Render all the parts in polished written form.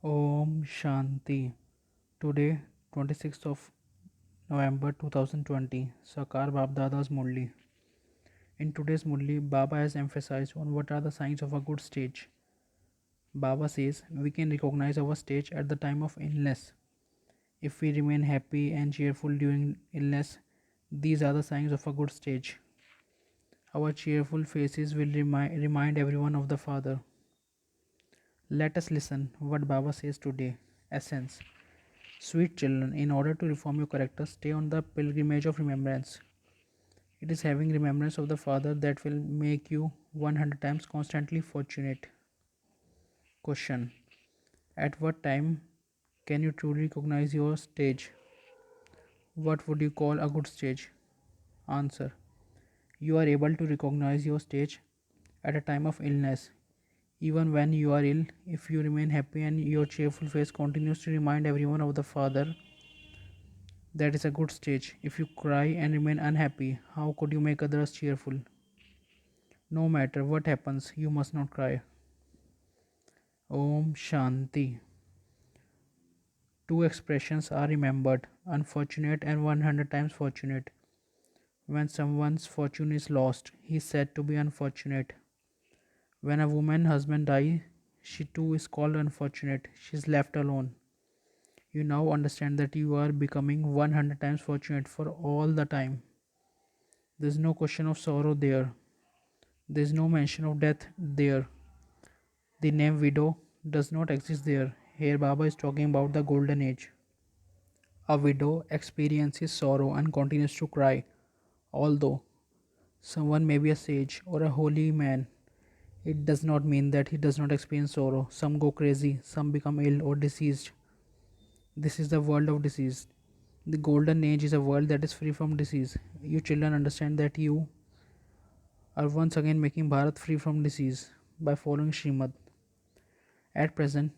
Om Shanti. Today, 26th of November 2020, Sakar Babdada's Murli. In today's Murli, Baba has emphasized on what are the signs of a good stage. Baba says we can recognize our stage at the time of illness. If we remain happy and cheerful during illness, these are the signs of a good stage. Our cheerful faces will remind everyone of the Father. Let us listen what Baba says today. Essence. Sweet children, in order to reform your character, stay on the pilgrimage of remembrance. It is having remembrance of the Father that will make you 100 times constantly fortunate. Question. At what time can you truly recognize your stage? What would you call a good stage? Answer. You are able to recognize your stage at a time of illness. Even when you are ill, if you remain happy and your cheerful face continues to remind everyone of the Father, that is a good stage. If you cry and remain unhappy, how could you make others cheerful? No matter what happens, you must not cry. Om Shanti. Two expressions are remembered, unfortunate and 100 times fortunate. When someone's fortune is lost, he is said to be unfortunate. When a woman's husband dies, she too is called unfortunate. She is left alone. You now understand that you are becoming 100 times fortunate for all the time. There is no question of sorrow there. There is no mention of death there. The name widow does not exist there. Here Baba is talking about the golden age. A widow experiences sorrow and continues to cry. Although someone may be a sage or a holy man, it does not mean that he does not experience sorrow. Some go crazy, some become ill or diseased. This is the world of disease. The golden age is a world that is free from disease. You children understand that you are once again making Bharat free from disease by following Srimad. At present,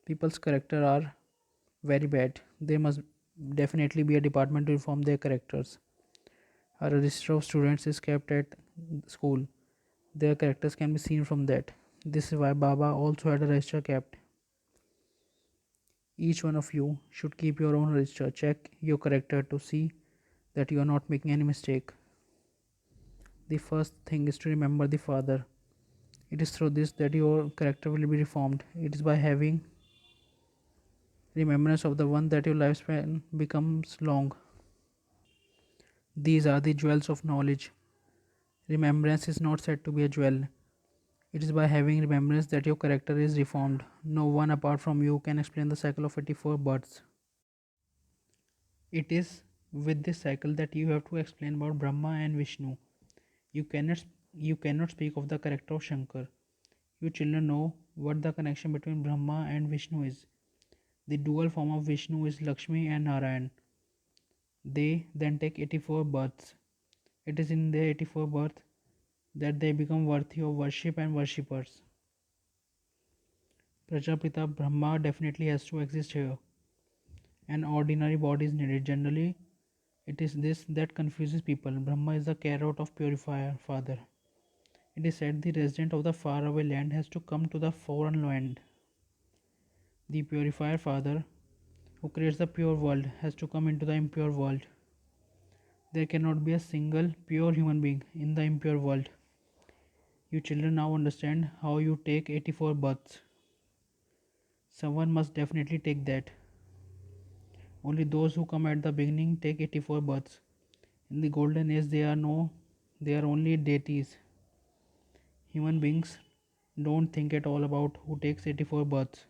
people's character are very bad. There must definitely be a department to reform their characters. A register of students is kept at school. Their characters can be seen from that. This is why Baba also had a register kept. Each one of you should keep your own register. Check your character to see that you are not making any mistake. The first thing is to remember the Father. It is through this that your character will be reformed. It is by having remembrance of the one that your lifespan becomes long. These are the jewels of knowledge. Remembrance is not said to be a jewel. It is by having remembrance that your character is reformed. No one apart from you can explain the cycle of 84 births. It is with this cycle that you have to explain about Brahma and Vishnu. You cannot you cannot speak of the character of Shankar. You children know what the connection between Brahma and Vishnu is. The dual form of Vishnu is Lakshmi and Narayan. They then take 84 births. It is in their 84 births that they become worthy of worship and worshippers. Prajapita Brahma definitely has to exist here. An ordinary body is needed. Generally, it is this that confuses people. Brahma is the carrot of purifier, father. It is said the resident of the faraway land has to come to the foreign land. The purifier father, who creates the pure world, has to come into the impure world. There cannot be a single pure human being in the impure world. You children now understand how you take 84 births. Someone must definitely take that. Only those who come at the beginning take 84 births. In the golden age they are only deities. Human beings don't think at all about who takes 84 births.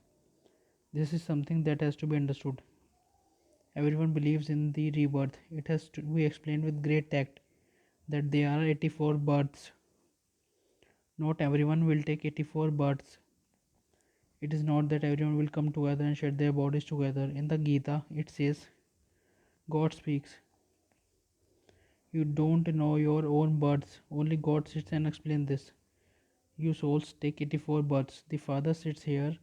This is something that has to be understood. Everyone believes in the rebirth. It has to be explained with great tact that there are 84 births. Not everyone will take 84 births. It is not that everyone will come together and shed their bodies together. In the Gita, it says, God speaks. You don't know your own births. Only God sits and explains this. You souls take 84 births. The Father sits here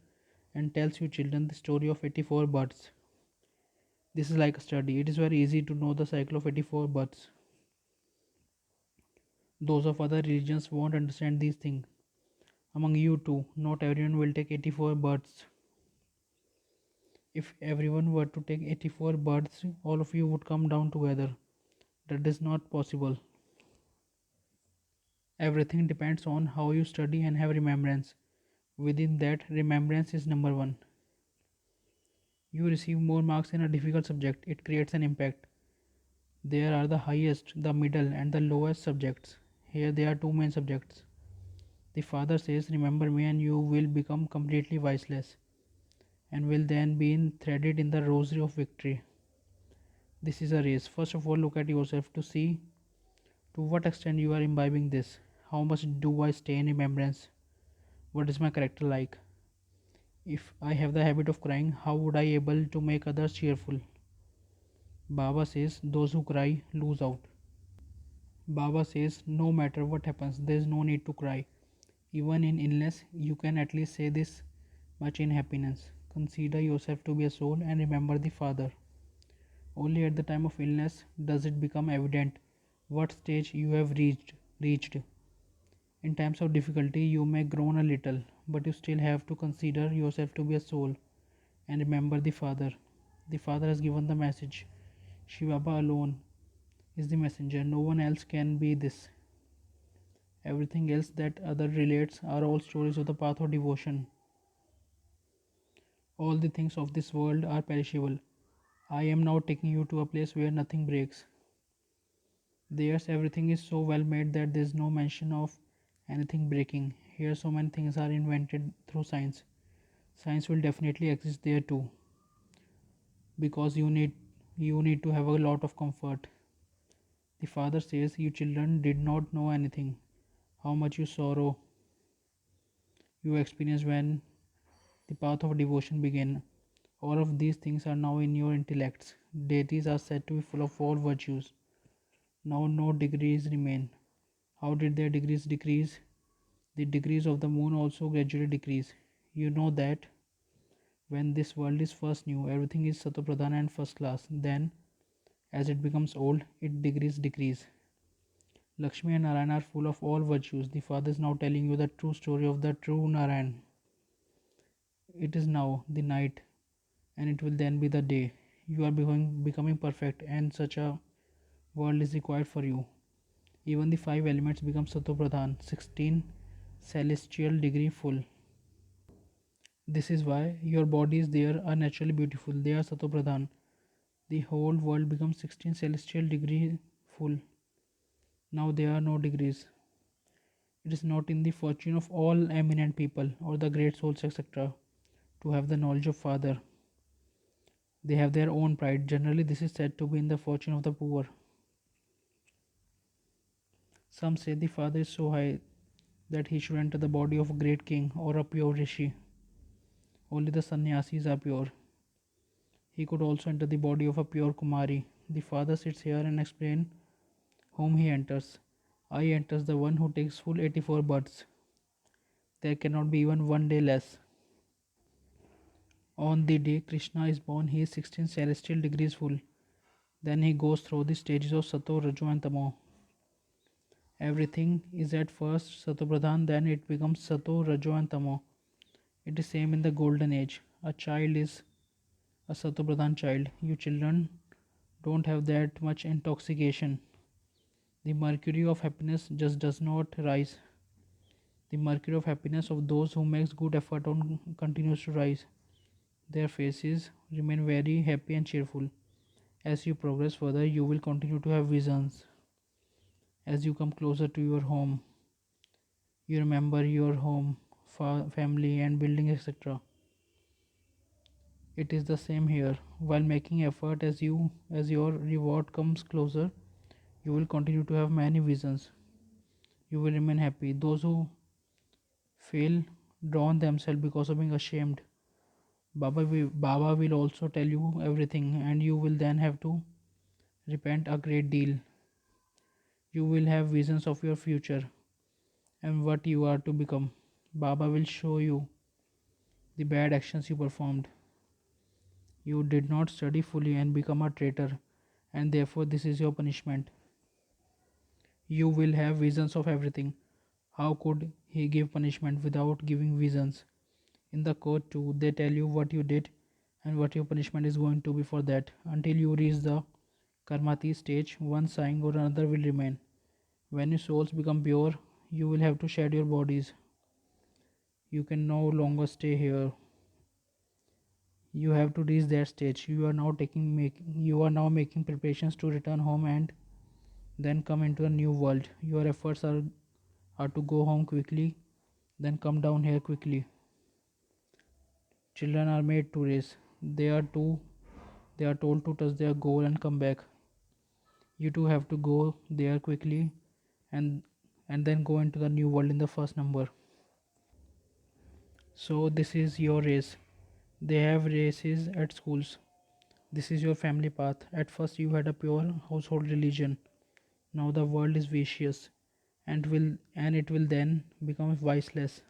and tells you children the story of 84 births. This is like a study. It is very easy to know the cycle of 84 births. Those of other religions won't understand these things. Among you too, not everyone will take 84 births. If everyone were to take 84 births, all of you would come down together. That is not possible. Everything depends on how you study and have remembrance. Within that, remembrance is number one. You receive more marks in a difficult subject, it creates an impact. There are the highest, the middle, and the lowest subjects. Here there are two main subjects. The Father says, remember me, and you will become completely voiceless, and will then be threaded in the rosary of victory. This is a race. First of all, look at yourself to see to what extent you are imbibing this. How much do I stay in remembrance? What is my character like? If I have the habit of crying, how would I able to make others cheerful? Baba says those who cry lose out. Baba says no matter what happens, there is no need to cry. Even in illness, you can at least say this much in happiness. Consider yourself to be a soul and remember the Father. Only at the time of illness does it become evident what stage you have reached. In times of difficulty, you may groan a little, but you still have to consider yourself to be a soul and remember the Father. The Father has given the message. Shiva Baba alone is the messenger. No one else can be this. Everything else that other relates are all stories of the path of devotion. All the things of this world are perishable. I am now taking you to a place where nothing breaks. There's everything is so well made that there's no mention of anything breaking. Here so many things are invented through science. Science will definitely exist there too. Because you need to have a lot of comfort. The Father says, you children did not know anything. How much you sorrow you experience when the path of devotion began. All of these things are now in your intellects. Deities are said to be full of all virtues. Now no degrees remain. How did their degrees decrease? The degrees of the moon also gradually decrease. You know that when this world is first new, everything is Satopradhana and first class. Then, as it becomes old, its degrees decrease. Lakshmi and Narayan are full of all virtues. The Father is now telling you the true story of the true Narayan. It is now the night, and it will then be the day. You are becoming perfect, and such a world is required for you. Even the five elements become Satopradhan, 16 celestial degree full. This is why your bodies there are naturally beautiful. They are Satopradhan. The whole world becomes 16 celestial degree full. Now there are no degrees. It is not in the fortune of all eminent people or the great souls, etc., to have the knowledge of Father. They have their own pride. Generally, this is said to be in the fortune of the poor. Some say the Father is so high that he should enter the body of a great king or a pure rishi. Only the sannyasis are pure. He could also enter the body of a pure Kumari. The Father sits here and explains whom he enters. I enters the one who takes full 84 births. There cannot be even one day less. On the day Krishna is born, he is 16 celestial degrees full. Then he goes through the stages of Sato, Raju, and Tamo. Everything is at first Satopradhan, then it becomes Sato, Raju, and Tamo. It is same in the golden age. A child is a Satopradhan child. You children don't have that much intoxication. The mercury of happiness just does not rise. The mercury of happiness of those who makes good effort on continues to rise. Their faces remain very happy and cheerful. As you progress further, you will continue to have visions. As you come closer to your home, you remember your home, family, and building, etc. It is the same here. While making effort, as your reward comes closer, you will continue to have many visions. You will remain happy. Those who fail drown themselves because of being ashamed. Baba will also tell you everything, and you will then have to repent a great deal. You will have visions of your future and what you are to become. Baba will show you the bad actions you performed. You did not study fully and become a traitor, and therefore this is your punishment. You will have visions of everything. How could he give punishment without giving visions? In the court too, they tell you what you did and what your punishment is going to be for that. Until you reach the Karmati stage, one sign or another will remain. When your souls become pure, you will have to shed your bodies. You can no longer stay here. You have to reach that stage. You are now making preparations to return home and then come into a new world. Your efforts are to go home quickly, then come down here quickly. Children are made to race. They are told to touch their goal and come back. You too have to go there quickly and then go into the new world in the first number. So this is your race. They have races at schools. This is your family path. At first you had a pure household religion. Now the world is vicious and it will then become viceless.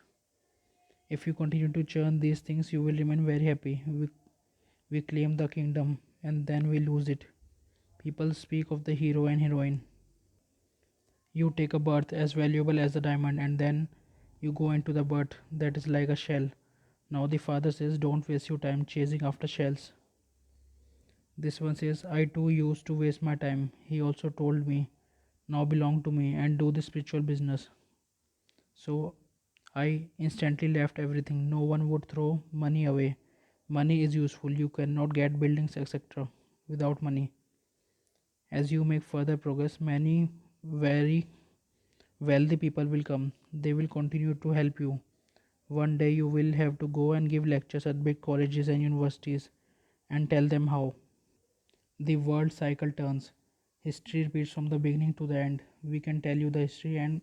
If you continue to churn these things, you will remain very happy. We claim the kingdom and then we lose it. People speak of the hero and heroine. You take a birth as valuable as a diamond and then you go into the birth that is like a shell. Now the father says, don't waste your time chasing after shells. This one says, I too used to waste my time. He also told me, now belong to me and do the spiritual business. So I instantly left everything. No one would throw money away. Money is useful. You cannot get buildings, etc. without money. As you make further progress, many very wealthy people will come. They will continue to help you. One day you will have to go and give lectures at big colleges and universities and tell them how. The world cycle turns. History repeats from the beginning to the end. We can tell you the history and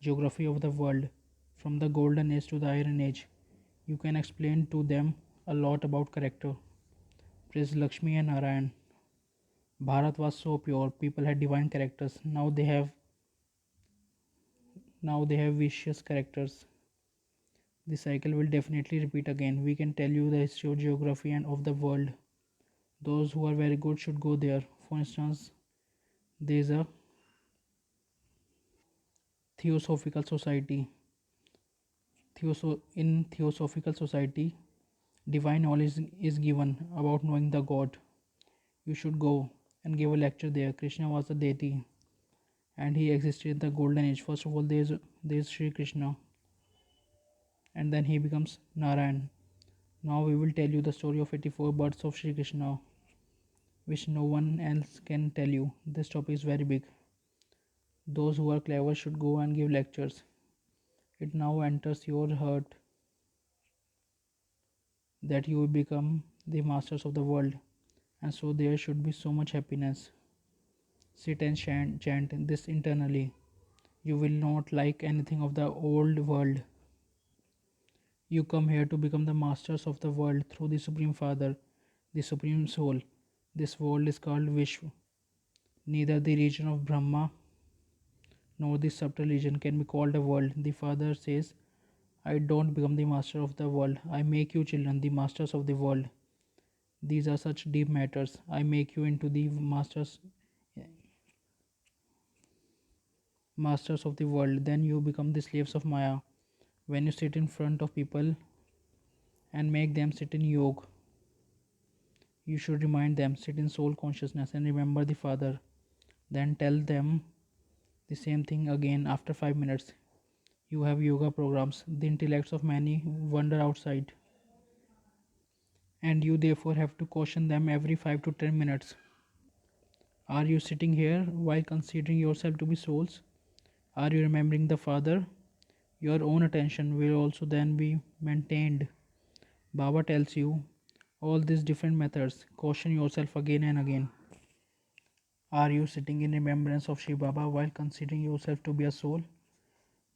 geography of the world, from the golden age to the iron age. You can explain to them a lot about character. Praise Lakshmi and Narayan. Bharat was so pure, people had divine characters. Now they have vicious characters. The cycle will definitely repeat again. We can tell you the history of geography and of the world. Those who are very good should go there. For instance, there is a Theosophical Society. In Theosophical Society, divine knowledge is given about knowing the God. You should go and give a lecture there. Krishna was a deity and he existed in the golden age. First of all, there is Sri Krishna and then he becomes Narayan. Now we will tell you the story of 84 births of Sri Krishna, which no one else can tell you. This topic is very big. Those who are clever should go and give lectures. It now enters your heart that you will become the masters of the world, and so there should be so much happiness. Sit and chant this internally. You will not like anything of the old world. You come here to become the masters of the world through the Supreme Father, the Supreme Soul. This world is called Vishwa. Neither the region of Brahma nor the subtle region can be called a world. The Father says, I don't become the master of the world. I make you children the masters of the world. These are such deep matters. I make you into the masters of the world. Then you become the slaves of Maya. When you sit in front of people and make them sit in yoga, you should remind them, sit in soul consciousness and remember the Father. Then tell them the same thing again after 5 minutes. You have yoga programs. The intellects of many wander outside, and you therefore have to caution them every 5 to 10 minutes. Are you sitting here while considering yourself to be souls? Are you remembering the Father? Your own attention will also then be maintained. Baba tells you all these different methods. Caution yourself again and again. Are you sitting in remembrance of Shiva Baba while considering yourself to be a soul?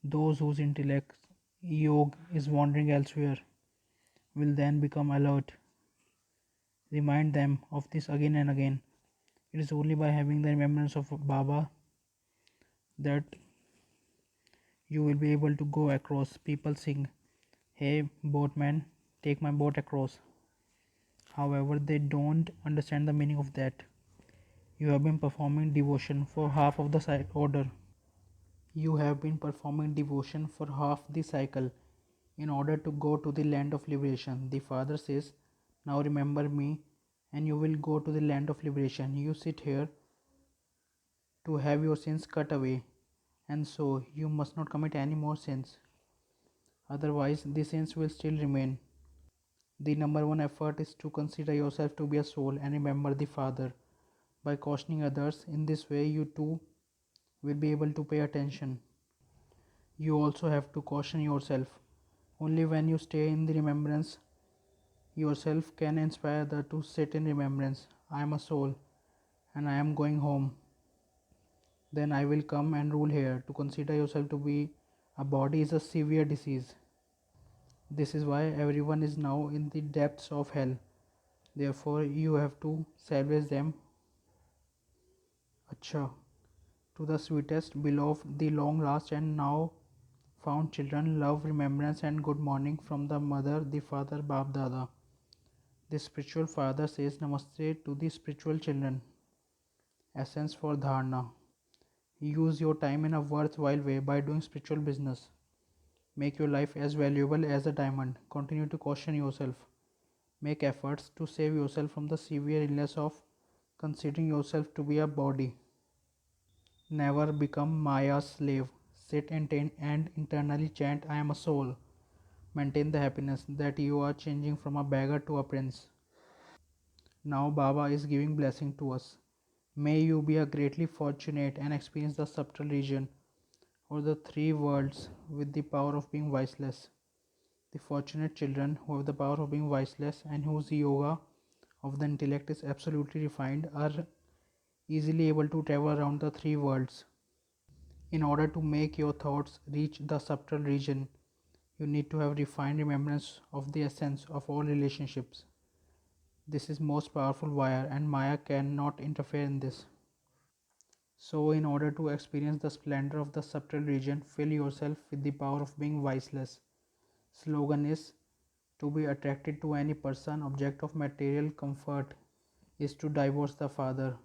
Those whose intellect yoga is wandering elsewhere will then become alert. Remind them of this again and again. It is only by having the remembrance of Baba that you will be able to go across. People sing, hey boatman, take my boat across. However, they don't understand the meaning of that. You have been performing devotion for half of the order. You have been performing devotion for half the cycle in order to go to the land of liberation. The Father says, Now remember me, and you will go to the land of liberation. You sit here to have your sins cut away, and so you must not commit any more sins. Otherwise, the sins will still remain. The number one effort is to consider yourself to be a soul and remember the Father. By cautioning others in this way, you too will be able to pay attention. You also have to caution yourself. Only when you stay in the remembrance yourself can inspire others to sit in remembrance. I am a soul and I am going home. Then I will come and rule here. To consider yourself to be a body is a severe disease. This is why everyone is now in the depths of hell. Therefore, you have to salvage them. Acha. To the sweetest, beloved, the long lost and now found children, love, remembrance, and good morning from the mother, the father, Bab Dada. The spiritual father says Namaste to the spiritual children. Essence for Dharna. Use your time in a worthwhile way by doing spiritual business. Make your life as valuable as a diamond. Continue to caution yourself. Make efforts to save yourself from the severe illness of considering yourself to be a body. Never become Maya's slave. Sit and internally chant, I am a soul. Maintain the happiness that you are changing from a beggar to a prince. Now Baba is giving blessing to us. May you be a greatly fortunate and experience the subtle region or the three worlds with the power of being voiceless. The fortunate children who have the power of being voiceless and whose yoga of the intellect is absolutely refined are easily able to travel around the three worlds. In order to make your thoughts reach the subtle region, you need to have refined remembrance of the essence of all relationships. This is most powerful wire and Maya cannot interfere in this. So in order to experience the splendor of the subtle region, fill yourself with the power of being viceless. Slogan is to be attracted to any person, object of material comfort is to divorce the Father,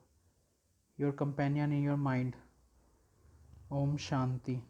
your companion in your mind. Om Shanti.